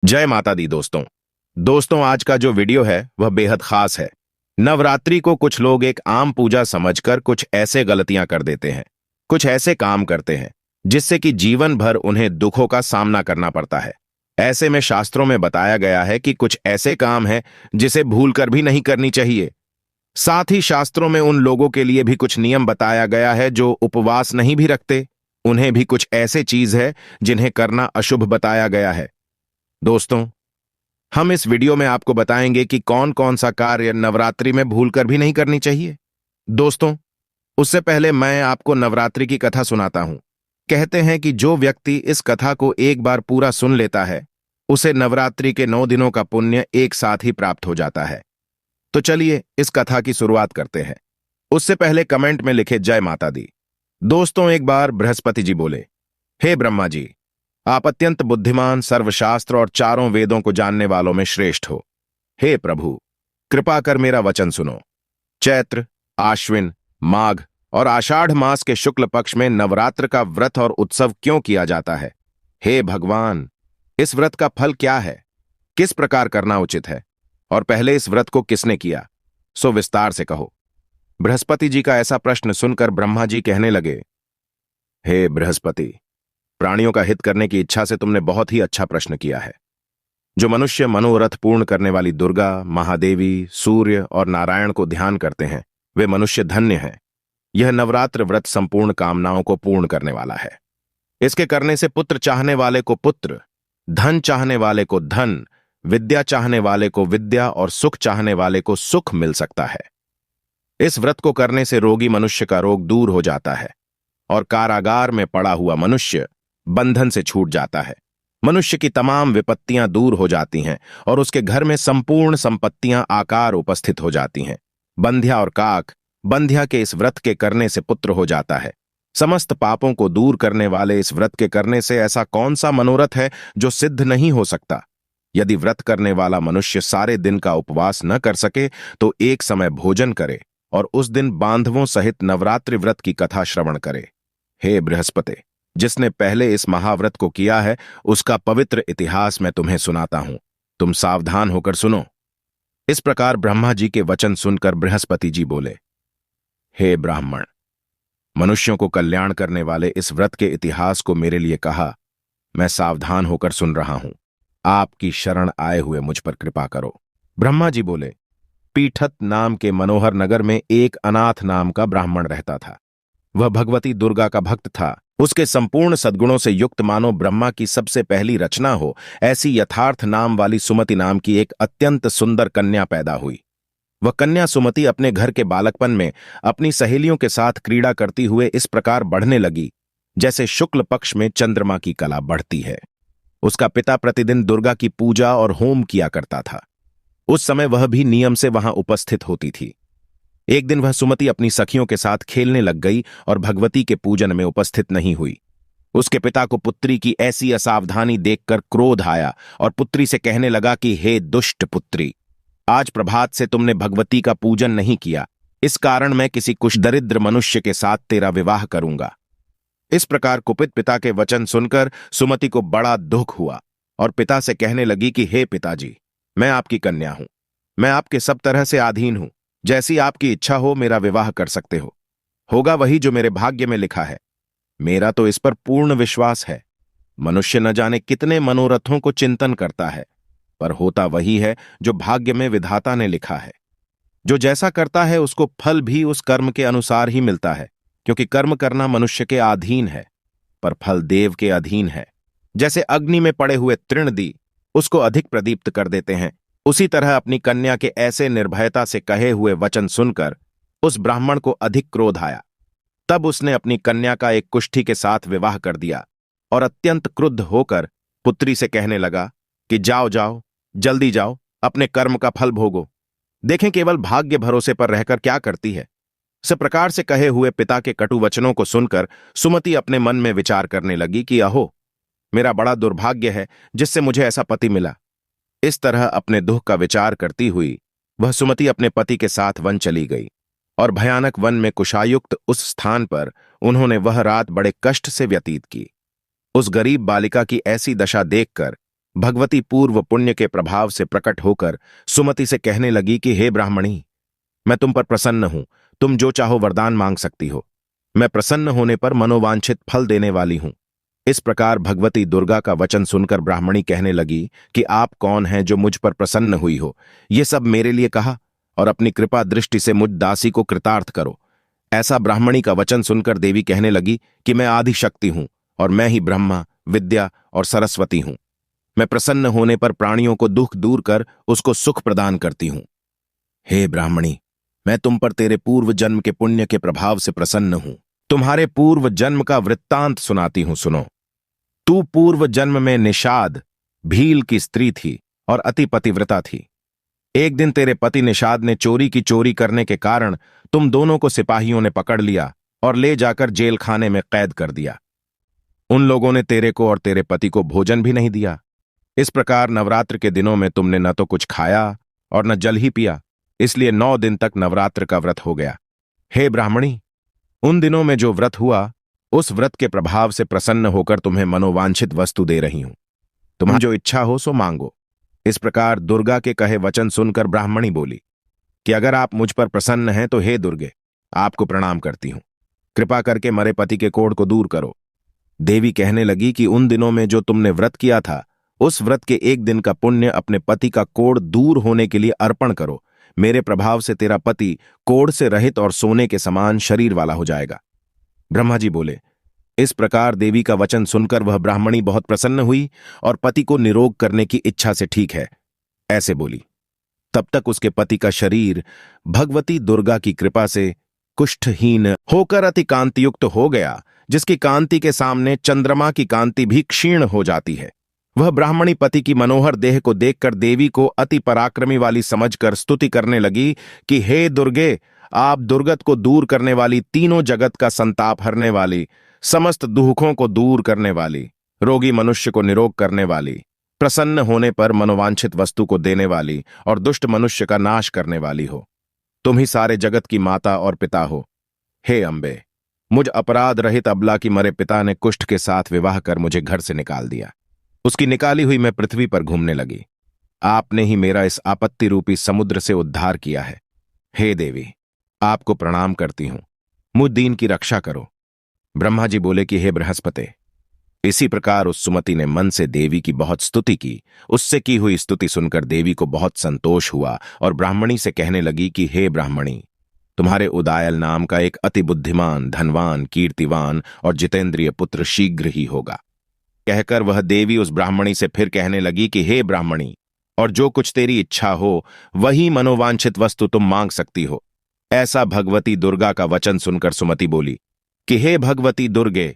जय माता दी दोस्तों। आज का जो वीडियो है वह बेहद खास है। नवरात्रि को कुछ लोग एक आम पूजा समझकर कुछ ऐसे गलतियां कर देते हैं, कुछ ऐसे काम करते हैं जिससे कि जीवन भर उन्हें दुखों का सामना करना पड़ता है। ऐसे में शास्त्रों में बताया गया है कि कुछ ऐसे काम हैं जिसे भूलकर भी नहीं करनी चाहिए। साथ ही शास्त्रों में उन लोगों के लिए भी कुछ नियम बताया गया है जो उपवास नहीं भी रखते, उन्हें भी कुछ ऐसे चीज है जिन्हें करना अशुभ बताया गया है। दोस्तों, हम इस वीडियो में आपको बताएंगे कि कौन कौन सा कार्य नवरात्रि में भूलकर भी नहीं करनी चाहिए। दोस्तों, उससे पहले मैं आपको नवरात्रि की कथा सुनाता हूं। कहते हैं कि जो व्यक्ति इस कथा को एक बार पूरा सुन लेता है, उसे नवरात्रि के 9 दिनों का पुण्य एक साथ ही प्राप्त हो जाता है। तो चलिए इस कथा की शुरुआत करते हैं। उससे पहले कमेंट में लिखे जय माता दी। दोस्तों, एक बार बृहस्पति जी बोले, हे ब्रह्मा जी, आप अत्यंत बुद्धिमान, सर्वशास्त्र और चारों वेदों को जानने वालों में श्रेष्ठ हो। हे प्रभु, कृपा कर मेरा वचन सुनो। चैत्र, आश्विन, माघ और आषाढ़ मास के शुक्ल पक्ष में नवरात्र का व्रत और उत्सव क्यों किया जाता है? हे भगवान, इस व्रत का फल क्या है? किस प्रकार करना उचित है? और पहले इस व्रत को किसने किया? सो विस्तार से कहो। बृहस्पति जी का ऐसा प्रश्न सुनकर ब्रह्मा जी कहने लगे, हे बृहस्पति, प्राणियों का हित करने की इच्छा से तुमने बहुत ही अच्छा प्रश्न किया है। जो मनुष्य मनोरथ पूर्ण करने वाली दुर्गा, महादेवी, सूर्य और नारायण को ध्यान करते हैं, वे मनुष्य धन्य हैं। यह नवरात्र व्रत संपूर्ण कामनाओं को पूर्ण करने वाला है। इसके करने से पुत्र चाहने वाले को पुत्र, धन चाहने वाले को धन, विद्या चाहने वाले को विद्या और सुख चाहने वाले को सुख मिल सकता है। इस व्रत को करने से रोगी मनुष्य का रोग दूर हो जाता है और कारागार में पड़ा हुआ मनुष्य बंधन से छूट जाता है। मनुष्य की तमाम विपत्तियां दूर हो जाती हैं और उसके घर में संपूर्ण संपत्तियां आकार उपस्थित हो जाती हैं। बंध्या और काक, बंध्या के इस व्रत के करने से पुत्र हो जाता है। समस्त पापों को दूर करने वाले इस व्रत के करने से ऐसा कौन सा मनोरथ है जो सिद्ध नहीं हो सकता? यदि व्रत करने वाला मनुष्य सारे दिन का उपवास न कर सके तो एक समय भोजन करे और उस दिन बांधवों सहित नवरात्रि व्रत की कथा श्रवण करे। हे बृहस्पति, जिसने पहले इस महाव्रत को किया है उसका पवित्र इतिहास मैं तुम्हें सुनाता हूं। तुम सावधान होकर सुनो। इस प्रकार ब्रह्मा जी के वचन सुनकर बृहस्पति जी बोले, हे ब्राह्मण, मनुष्यों को कल्याण करने वाले इस व्रत के इतिहास को मेरे लिए कहा। मैं सावधान होकर सुन रहा हूं। आपकी शरण आए हुए मुझ पर कृपा करो। ब्रह्मा जी बोले, पीठत नाम के मनोहर नगर में एक अनाथ नाम का ब्राह्मण रहता था। वह भगवती दुर्गा का भक्त था। उसके संपूर्ण सद्गुणों से युक्त मानो ब्रह्मा की सबसे पहली रचना हो, ऐसी यथार्थ नाम वाली सुमति नाम की एक अत्यंत सुंदर कन्या पैदा हुई। वह कन्या सुमति अपने घर के बालकपन में अपनी सहेलियों के साथ क्रीड़ा करती हुए इस प्रकार बढ़ने लगी जैसे शुक्ल पक्ष में चंद्रमा की कला बढ़ती है। उसका पिता प्रतिदिन दुर्गा की पूजा और होम किया करता था। उस समय वह भी नियम से वहां उपस्थित होती थी। एक दिन वह सुमति अपनी सखियों के साथ खेलने लग गई और भगवती के पूजन में उपस्थित नहीं हुई। उसके पिता को पुत्री की ऐसी असावधानी देखकर क्रोध आया और पुत्री से कहने लगा कि हे दुष्ट पुत्री, आज प्रभात से तुमने भगवती का पूजन नहीं किया, इस कारण मैं किसी कुछ दरिद्र मनुष्य के साथ तेरा विवाह करूंगा। इस प्रकार कुपित पिता के वचन सुनकर सुमति को बड़ा दुख हुआ और पिता से कहने लगी कि हे पिताजी, मैं आपकी कन्या हूं। मैं आपके सब तरह से अधीन हूं। जैसी आपकी इच्छा हो मेरा विवाह कर सकते हो। होगा वही जो मेरे भाग्य में लिखा है। मेरा तो इस पर पूर्ण विश्वास है। मनुष्य न जाने कितने मनोरथों को चिंतन करता है, पर होता वही है जो भाग्य में विधाता ने लिखा है। जो जैसा करता है उसको फल भी उस कर्म के अनुसार ही मिलता है, क्योंकि कर्म करना मनुष्य के अधीन है, पर फल देव के अधीन है। जैसे अग्नि में पड़े हुए तृणदी उसको अधिक प्रदीप्त कर देते हैं, उसी तरह अपनी कन्या के ऐसे निर्भयता से कहे हुए वचन सुनकर उस ब्राह्मण को अधिक क्रोध आया। तब उसने अपनी कन्या का एक कुष्ठी के साथ विवाह कर दिया और अत्यंत क्रुद्ध होकर पुत्री से कहने लगा कि जाओ जाओ, जल्दी जाओ, अपने कर्म का फल भोगो। देखें केवल भाग्य भरोसे पर रहकर क्या करती है। इस प्रकार से कहे हुए पिता के कटु वचनों को सुनकर सुमति अपने मन में विचार करने लगी कि अहो, मेरा बड़ा दुर्भाग्य है जिससे मुझे ऐसा पति मिला। इस तरह अपने दुख का विचार करती हुई वह सुमति अपने पति के साथ वन चली गई और भयानक वन में कुशायुक्त उस स्थान पर उन्होंने वह रात बड़े कष्ट से व्यतीत की। उस गरीब बालिका की ऐसी दशा देखकर भगवती पूर्व पुण्य के प्रभाव से प्रकट होकर सुमति से कहने लगी कि हे ब्राह्मणी, मैं तुम पर प्रसन्न हूं, तुम जो चाहो वरदान मांग सकती हो। मैं प्रसन्न होने पर मनोवांछित फल देने वाली हूं। इस प्रकार भगवती दुर्गा का वचन सुनकर ब्राह्मणी कहने लगी कि आप कौन हैं जो मुझ पर प्रसन्न हुई हो? ये सब मेरे लिए कहा और अपनी कृपा दृष्टि से मुझ दासी को कृतार्थ करो। ऐसा ब्राह्मणी का वचन सुनकर देवी कहने लगी कि मैं आदि शक्ति हूं और मैं ही ब्रह्मा, विद्या और सरस्वती हूं। मैं प्रसन्न होने पर प्राणियों को दुख दूर कर उसको सुख प्रदान करती हूं। हे ब्राह्मणी, मैं तुम पर तेरे पूर्व जन्म के पुण्य के प्रभाव से प्रसन्न हूं। तुम्हारे पूर्व जन्म का वृत्तांत सुनाती हूं, सुनो। तू पूर्व जन्म में निषाद, भील की स्त्री थी और अति पतिव्रता थी। एक दिन तेरे पति निषाद ने चोरी की चोरी करने के कारण तुम दोनों को सिपाहियों ने पकड़ लिया और ले जाकर जेल खाने में कैद कर दिया। उन लोगों ने तेरे को और तेरे पति को भोजन भी नहीं दिया। इस प्रकार नवरात्र के दिनों में तुमने न तो कुछ खाया और न जल ही पिया, इसलिए 9 दिन तक नवरात्र का व्रत हो गया। हे ब्राह्मणी, उन दिनों में जो व्रत हुआ, उस व्रत के प्रभाव से प्रसन्न होकर तुम्हें मनोवांछित वस्तु दे रही हूं। तुम्हें जो इच्छा हो सो मांगो। इस प्रकार दुर्गा के कहे वचन सुनकर ब्राह्मणी बोली कि अगर आप मुझ पर प्रसन्न हैं तो हे दुर्गे, आपको प्रणाम करती हूं। कृपा करके मरे पति के कोढ़ को दूर करो। देवी कहने लगी कि उन दिनों में जो तुमने व्रत किया था, उस व्रत के 1 दिन का पुण्य अपने पति का कोढ़ दूर होने के लिए अर्पण करो। मेरे प्रभाव से तेरा पति कोढ़ से रहित और सोने के समान शरीर वाला हो जाएगा। ब्रह्मा जी बोले। इस प्रकार देवी का वचन सुनकर वह ब्राह्मणी बहुत प्रसन्न हुई और पति को निरोग करने की इच्छा से ठीक है ऐसे बोली। तब तक उसके पति का शरीर भगवती दुर्गा की कृपा से कुष्ठहीन होकर अति कांतियुक्त हो गया, जिसकी कांति के सामने चंद्रमा की कांति भी क्षीण हो जाती है। वह ब्राह्मणी पति की मनोहर देह को देखकर देवी को अति पराक्रमी वाली समझकर स्तुति करने लगी कि हे दुर्गे, आप दुर्गत को दूर करने वाली, तीनों जगत का संताप हरने वाली, समस्त दुखों को दूर करने वाली, रोगी मनुष्य को निरोग करने वाली, प्रसन्न होने पर मनोवांछित वस्तु को देने वाली और दुष्ट मनुष्य का नाश करने वाली हो। तुम ही सारे जगत की माता और पिता हो। हे अम्बे, मुझ अपराध रहित अबला की मरे पिता ने कुष्ठ के साथ विवाह कर मुझे घर से निकाल दिया। उसकी निकाली हुई मैं पृथ्वी पर घूमने लगी। आपने ही मेरा इस आपत्ति रूपी समुद्र से उद्धार किया है। हे देवी, आपको प्रणाम करती हूं, मुझ दीन की रक्षा करो। ब्रह्मा जी बोले कि हे बृहस्पति। इसी प्रकार उस सुमति ने मन से देवी की बहुत स्तुति की। उससे की हुई स्तुति सुनकर देवी को बहुत संतोष हुआ और ब्राह्मणी से कहने लगी कि हे ब्राह्मणी, तुम्हारे उदायल नाम का एक अति बुद्धिमान, धनवान, कीर्तिवान और जितेंद्रिय पुत्र शीघ्र ही होगा। कहकर वह देवी उस ब्राह्मणी से फिर कहने लगी कि हे ब्राह्मणी, और जो कुछ तेरी इच्छा हो वही मनोवांछित वस्तु तुम मांग सकती हो। ऐसा भगवती दुर्गा का वचन सुनकर सुमति बोली कि हे भगवती दुर्गे,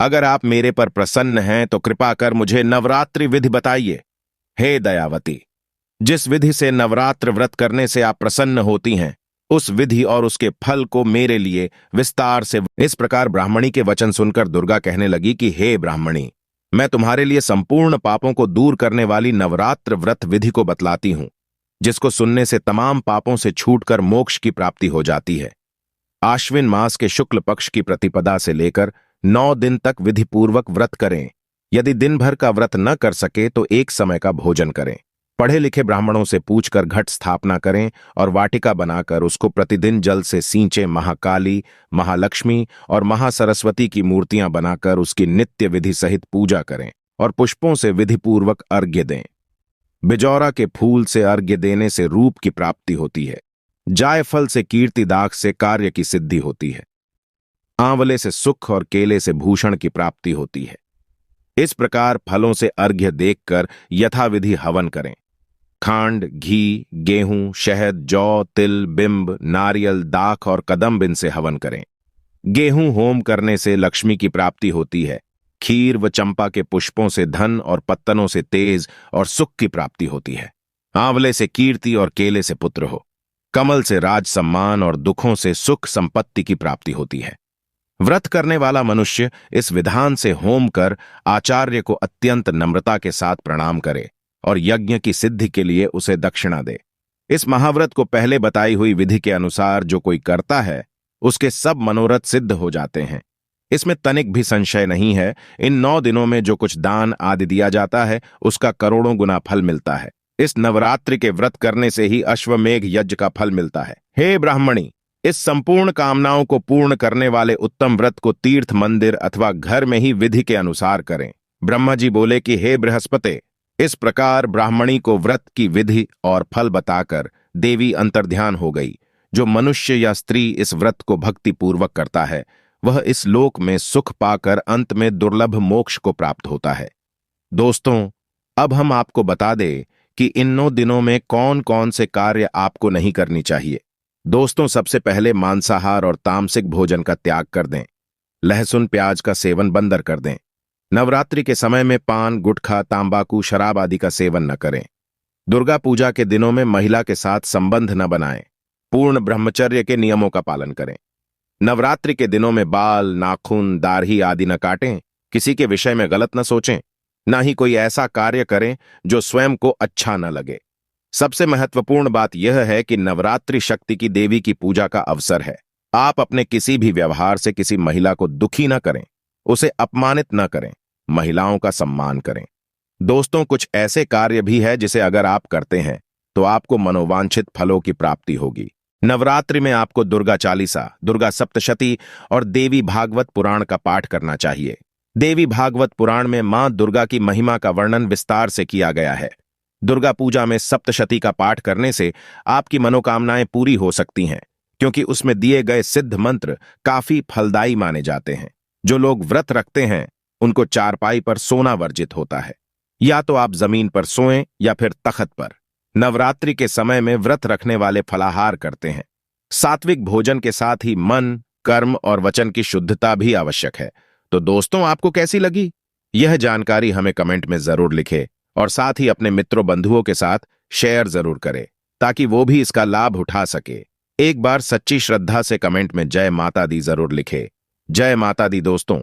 अगर आप मेरे पर प्रसन्न हैं तो कृपा कर मुझे नवरात्रि विधि बताइए। हे दयावती, जिस विधि से नवरात्र व्रत करने से आप प्रसन्न होती हैं, उस विधि और उसके फल को मेरे लिए विस्तार से। इस प्रकार ब्राह्मणी के वचन सुनकर दुर्गा कहने लगी कि हे ब्राह्मणी, मैं तुम्हारे लिए संपूर्ण पापों को दूर करने वाली नवरात्र व्रत विधि को बतलाती हूं, जिसको सुनने से तमाम पापों से छूटकर मोक्ष की प्राप्ति हो जाती है। आश्विन मास के शुक्ल पक्ष की प्रतिपदा से लेकर 9 दिन तक विधि पूर्वक व्रत करें। यदि दिन भर का व्रत न कर सके तो 1 समय का भोजन करें। पढ़े लिखे ब्राह्मणों से पूछकर घट स्थापना करें और वाटिका बनाकर उसको प्रतिदिन जल से सींचे। महाकाली, महालक्ष्मी और महासरस्वती की मूर्तियां बनाकर उसकी नित्य विधि सहित पूजा करें और पुष्पों से विधिपूर्वक अर्घ्य दें। बिजौरा के फूल से अर्घ्य देने से रूप की प्राप्ति होती है। जायफल से कीर्ति दाग से कार्य की सिद्धि होती है। आंवले से सुख और केले से भूषण की प्राप्ति होती है। इस प्रकार फलों से अर्घ्य देखकर यथाविधि हवन करें। खांड, घी, गेहूं, शहद, जौ, तिल, बिंब, नारियल, दाख और कदम्ब इनसे हवन करें। गेहूं होम करने से लक्ष्मी की प्राप्ति होती है। खीर व चंपा के पुष्पों से धन और पत्तनों से तेज और सुख की प्राप्ति होती है। आंवले से कीर्ति और केले से पुत्र हो। कमल से राज सम्मान और दुखों से सुख संपत्ति की प्राप्ति होती है। व्रत करने वाला मनुष्य इस विधान से होम कर आचार्य को अत्यंत नम्रता के साथ प्रणाम करे और यज्ञ की सिद्धि के लिए उसे दक्षिणा दे। इस महाव्रत को पहले बताई हुई विधि के अनुसार जो कोई करता है, उसके सब मनोरथ सिद्ध हो जाते हैं। इसमें तनिक भी संशय नहीं है। इन 9 दिनों में जो कुछ दान आदि दिया जाता है उसका करोड़ों गुना फल मिलता है। इस नवरात्रि के व्रत करने से ही अश्वमेघ यज्ञ का फल मिलता है। हे ब्राह्मणी, इस संपूर्ण कामनाओं को पूर्ण करने वाले उत्तम व्रत को तीर्थ, मंदिर अथवा घर में ही विधि के अनुसार करें। ब्रह्मा जी बोले कि हे बृहस्पति, इस प्रकार ब्राह्मणी को व्रत की विधि और फल बताकर देवी अंतर्ध्यान हो गई। जो मनुष्य या स्त्री इस व्रत को भक्ति पूर्वक करता है वह इस लोक में सुख पाकर अंत में दुर्लभ मोक्ष को प्राप्त होता है। दोस्तों, अब हम आपको बता दें कि इन 9 दिनों में कौन कौन से कार्य आपको नहीं करनी चाहिए। दोस्तों, सबसे पहले मांसाहार और तामसिक भोजन का त्याग कर दें। लहसुन प्याज का सेवन बंद कर दें। नवरात्रि के समय में पान, गुटखा, तांबाकू, शराब आदि का सेवन न करें। दुर्गा पूजा के दिनों में महिला के साथ संबंध न बनाएं। पूर्ण ब्रह्मचर्य के नियमों का पालन करें। नवरात्रि के दिनों में बाल, नाखून, दाढ़ी आदि न काटें। किसी के विषय में गलत न सोचें। न ही कोई ऐसा कार्य करें जो स्वयं को अच्छा न लगे। सबसे महत्वपूर्ण बात यह है कि नवरात्रि शक्ति की देवी की पूजा का अवसर है। आप अपने किसी भी व्यवहार से किसी महिला को दुखी न करें, उसे अपमानित न करें, महिलाओं का सम्मान करें। दोस्तों, कुछ ऐसे कार्य भी है जिसे अगर आप करते हैं तो आपको मनोवांछित फलों की प्राप्ति होगी। नवरात्रि में आपको दुर्गा चालीसा, दुर्गा सप्तशती और देवी भागवत पुराण का पाठ करना चाहिए। देवी भागवत पुराण में मां दुर्गा की महिमा का वर्णन विस्तार से किया गया है। दुर्गा पूजा में सप्तशती का पाठ करने से आपकी मनोकामनाएं पूरी हो सकती हैं, क्योंकि उसमें दिए गए सिद्ध मंत्र काफी फलदायी माने जाते हैं। जो लोग व्रत रखते हैं उनको चारपाई पर सोना वर्जित होता है। या तो आप जमीन पर सोएं या फिर तख्त पर। नवरात्रि के समय में व्रत रखने वाले फलाहार करते हैं। सात्विक भोजन के साथ ही मन, कर्म और वचन की शुद्धता भी आवश्यक है। तो दोस्तों, आपको कैसी लगी यह जानकारी हमें कमेंट में जरूर लिखें और साथ ही अपने मित्रों बंधुओं के साथ शेयर जरूर करें ताकि वो भी इसका लाभ उठा सके। एक बार सच्ची श्रद्धा से कमेंट में जय माता दी जरूर लिखें। जय माता दी दोस्तों।